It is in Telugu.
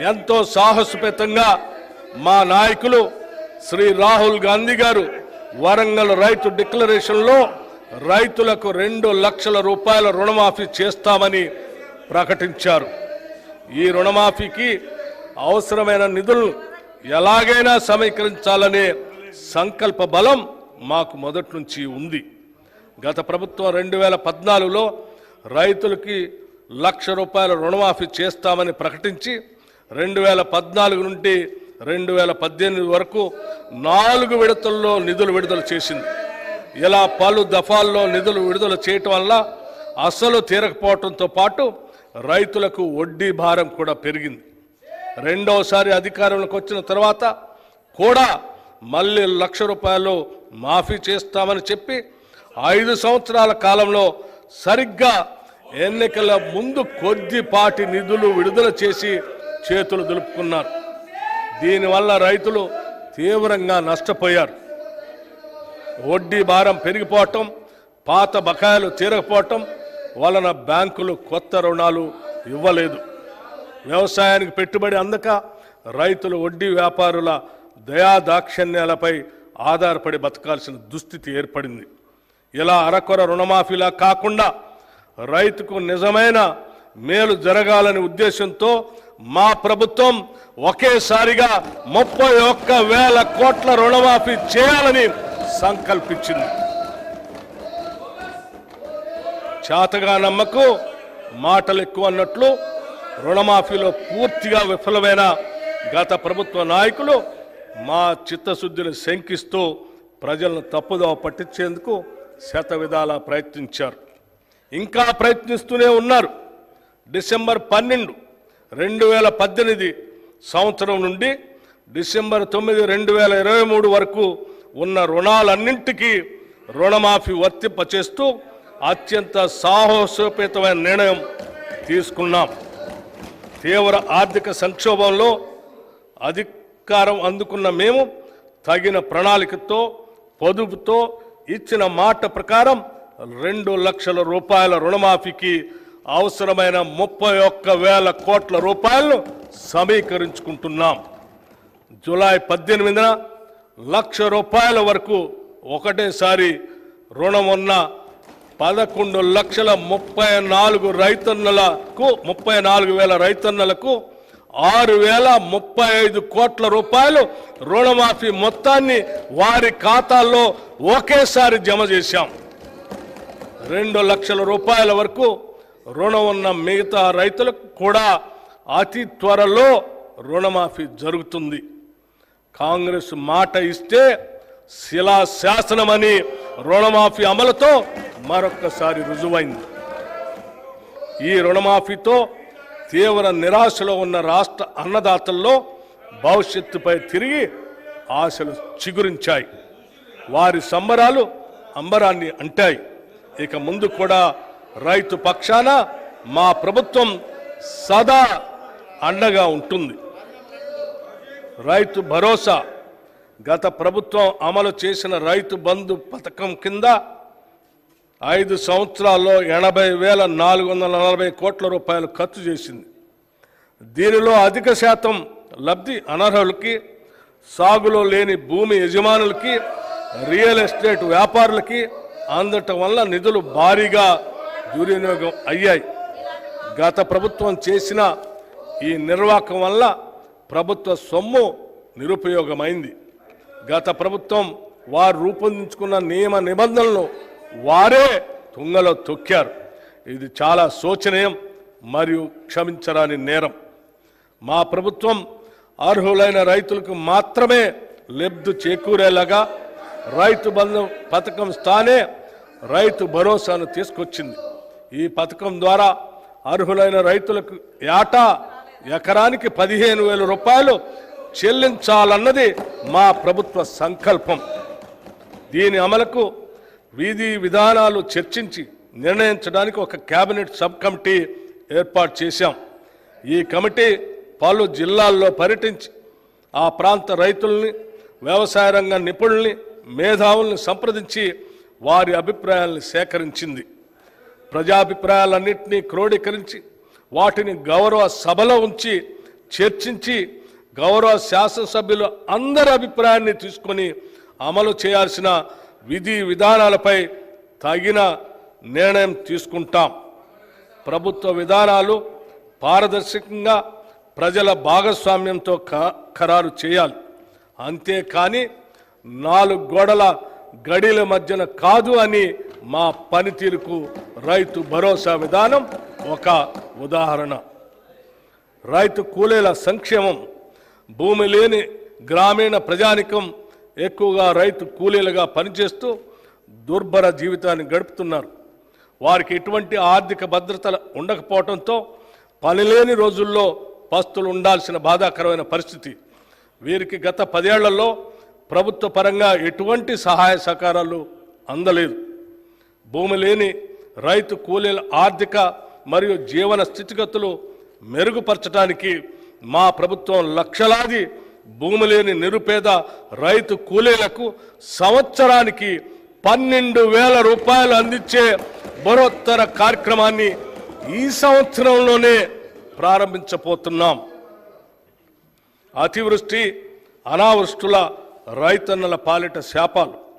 ఎంతో సాహసోపేతంగా మా నాయకులు శ్రీ రాహుల్ గాంధీ గారు వరంగల్ రైతు డిక్లరేషన్లో రైతులకు 2 లక్షల రూపాయల రుణమాఫీ చేస్తామని ప్రకటించారు. ఈ రుణమాఫీకి అవసరమైన నిధులను ఎలాగైనా సమీకరించాలనే సంకల్ప బలం మాకు మొదటి నుంచి ఉంది. గత ప్రభుత్వం 2014లో రైతులకి 1 లక్ష రూపాయల రుణమాఫీ చేస్తామని ప్రకటించి 2014 నుండి 2018 వరకు 4 విడతల్లో నిధులు విడుదల చేసింది. ఇలా పలు దఫాల్లో నిధులు విడుదల చేయటం వల్ల అసలు తీరకపోవడంతో పాటు రైతులకు వడ్డీ భారం కూడా పెరిగింది. రెండోసారి అధికారంలోకి వచ్చిన తర్వాత కూడా మళ్ళీ 1 లక్ష రూపాయలు మాఫీ చేస్తామని చెప్పి 5 సంవత్సరాల కాలంలో సరిగ్గా ఎన్నికల ముందు కొద్దిపాటి నిధులు విడుదల చేసి చేతులు దులుపుకున్నారు. దీనివల్ల రైతులు తీవ్రంగా నష్టపోయారు. వడ్డీ భారం పెరిగిపోవటం, పాత బకాయిలు తీరకపోవటం వలన బ్యాంకులు కొత్త రుణాలు ఇవ్వలేదు. వ్యవసాయానికి పెట్టుబడి అందక రైతులు వడ్డీ వ్యాపారుల దయాదాక్షిణ్యాలపై ఆధారపడి బతకాల్సిన దుస్థితి ఏర్పడింది. ఇలా అరకొర రుణమాఫీలా కాకుండా రైతుకు నిజమైన మేలు జరగాలనే ఉద్దేశంతో మా ప్రభుత్వం ఒకేసారిగా 31,000 కోట్ల రుణమాఫీ చేయాలని సంకల్పించింది. చేతగా నమ్మకు మాటలు ఎక్కువ అన్నట్లు రుణమాఫీలో పూర్తిగా విఫలమైన గత ప్రభుత్వ నాయకులు మా చిత్తశుద్ధిని శంకిస్తూ ప్రజలను తప్పుదోవ పట్టించేందుకు శతవిధాలా ప్రయత్నించారు. ఇంకా ప్రయత్నిస్తూనే ఉన్నారు. డిసెంబర్ 12, 2018 సంవత్సరం నుండి డిసెంబర్ 9, 2023 వరకు ఉన్న రుణాలన్నింటికీ రుణమాఫీ వర్తింపచేస్తూ అత్యంత సాహసోపేతమైన నిర్ణయం తీసుకున్నాం. తీవ్ర ఆర్థిక సంక్షోభంలో అధికారం అందుకున్న మేము తగిన ప్రణాళికతో పొదుపుతో ఇచ్చిన మాట ప్రకారం 2 లక్షల రూపాయల రుణమాఫీకి అవసరమైన 31,000 కోట్ల రూపాయలను సమీకరించుకుంటున్నాం. జూలై 18న 1 లక్ష రూపాయల వరకు ఒకటేసారి రుణం ఉన్న 11,34,000 రైతన్నలకు 6,035 కోట్ల రూపాయలు రుణమాఫీ మొత్తాన్ని వారి ఖాతాల్లో ఒకేసారి జమ చేశాం. 2 లక్షల రూపాయల వరకు రుణం ఉన్న మిగతా రైతులకు కూడా అతి త్వరలో రుణమాఫీ జరుగుతుంది. కాంగ్రెస్ మాట ఇస్తే శిలాశాసనమని రుణమాఫీ అమలుతో మరొక్కసారి రుజువైంది. ఈ రుణమాఫీతో తీవ్ర నిరాశలో ఉన్న రాష్ట్ర అన్నదాతల్లో భవిష్యత్తుపై తిరిగి ఆశలు చిగురించాయి. వారి సంబరాలు అంబరాన్ని అంటాయి. ఇక ముందు కూడా రైతు పక్షాన మా ప్రభుత్వం సదా అండగా ఉంటుంది. రైతు భరోసా గత ప్రభుత్వం అమలు చేసిన రైతు బంధు పథకం కింద 5 సంవత్సరాల్లో 80,440 కోట్ల రూపాయలు ఖర్చు చేసింది. దీనిలో అధిక శాతం లబ్ధి అనర్హులకి, సాగులో లేని భూమి యజమానులకి, రియల్ ఎస్టేట్ వ్యాపారులకి అందటం వల్ల నిధులు భారీగా దుర్వినియోగం అయ్యాయి. గత ప్రభుత్వం చేసిన ఈ నిర్వాహకం వల్ల ప్రభుత్వ సొమ్ము నిరుపయోగమైంది. గత ప్రభుత్వం వారు రూపొందించుకున్న నియమ నిబంధనలను వారే తుంగలో తొక్కారు. ఇది చాలా శోచనీయం మరియు క్షమించరాని నేరం. మా ప్రభుత్వం అర్హులైన రైతులకు మాత్రమే లబ్ధి చేకూరేలాగా రైతు బంధు పథకం స్థానే రైతు భరోసాను తీసుకొచ్చింది. ఈ పథకం ద్వారా అర్హులైన రైతులకు ఏటా ఎకరానికి 15,000 రూపాయలు చెల్లించాలన్నది మా ప్రభుత్వ సంకల్పం. దీని అమలుకు విధి విధానాలు చర్చించి నిర్ణయించడానికి ఒక కేబినెట్ సబ్ కమిటీ ఏర్పాటు చేశాం. ఈ కమిటీ పలు జిల్లాల్లో పర్యటించి ఆ ప్రాంత రైతుల్ని, వ్యవసాయ రంగ నిపుణుల్ని, మేధావుల్ని సంప్రదించి వారి అభిప్రాయాలను సేకరించింది. ప్రజాభిప్రాయాలన్నింటినీ క్రోడీకరించి వాటిని గౌరవ సభలో ఉంచి చర్చించి గౌరవ శాసనసభ్యులు అందరి అభిప్రాయాన్ని తీసుకొని అమలు చేయాల్సిన విధి విధానాలపై తగిన నిర్ణయం తీసుకుంటాం. ప్రభుత్వ విధానాలు పారదర్శకంగా ప్రజల భాగస్వామ్యంతో ఖరారు చేయాలి. అంతేకాని 4 గోడల గడిల మధ్యన కాదు అని మా పనితీరుకు రైతు భరోసా విధానం ఒక ఉదాహరణ. రైతు కూలీల సంక్షేమం. భూమి లేని గ్రామీణ ప్రజానికం ఎక్కువగా రైతు కూలీలుగా పనిచేస్తూ దుర్భర జీవితాన్ని గడుపుతున్నారు. వారికి ఎటువంటి ఆర్థిక భద్రత ఉండకపోవడంతో పనిలేని రోజుల్లో పస్తులు ఉండాల్సిన బాధాకరమైన పరిస్థితి. వీరికి గత 10 ఏళ్లలో ప్రభుత్వ పరంగా ఎటువంటి సహాయ సహకారాలు అందలేదు. భూమి లేని రైతు కూలీల ఆర్థిక మరియు జీవన స్థితిగతులు మెరుగుపరచడానికి మా ప్రభుత్వం లక్షలాది భూమి లేని నిరుపేద రైతు కూలీలకు సంవత్సరానికి 12,000 రూపాయలు అందించే బరోత్తర కార్యక్రమాన్ని ఈ సంవత్సరంలోనే ప్రారంభించబోతున్నాం. అతివృష్టి అనావృష్టుల రైతన్నల పాలిట శాపాలు.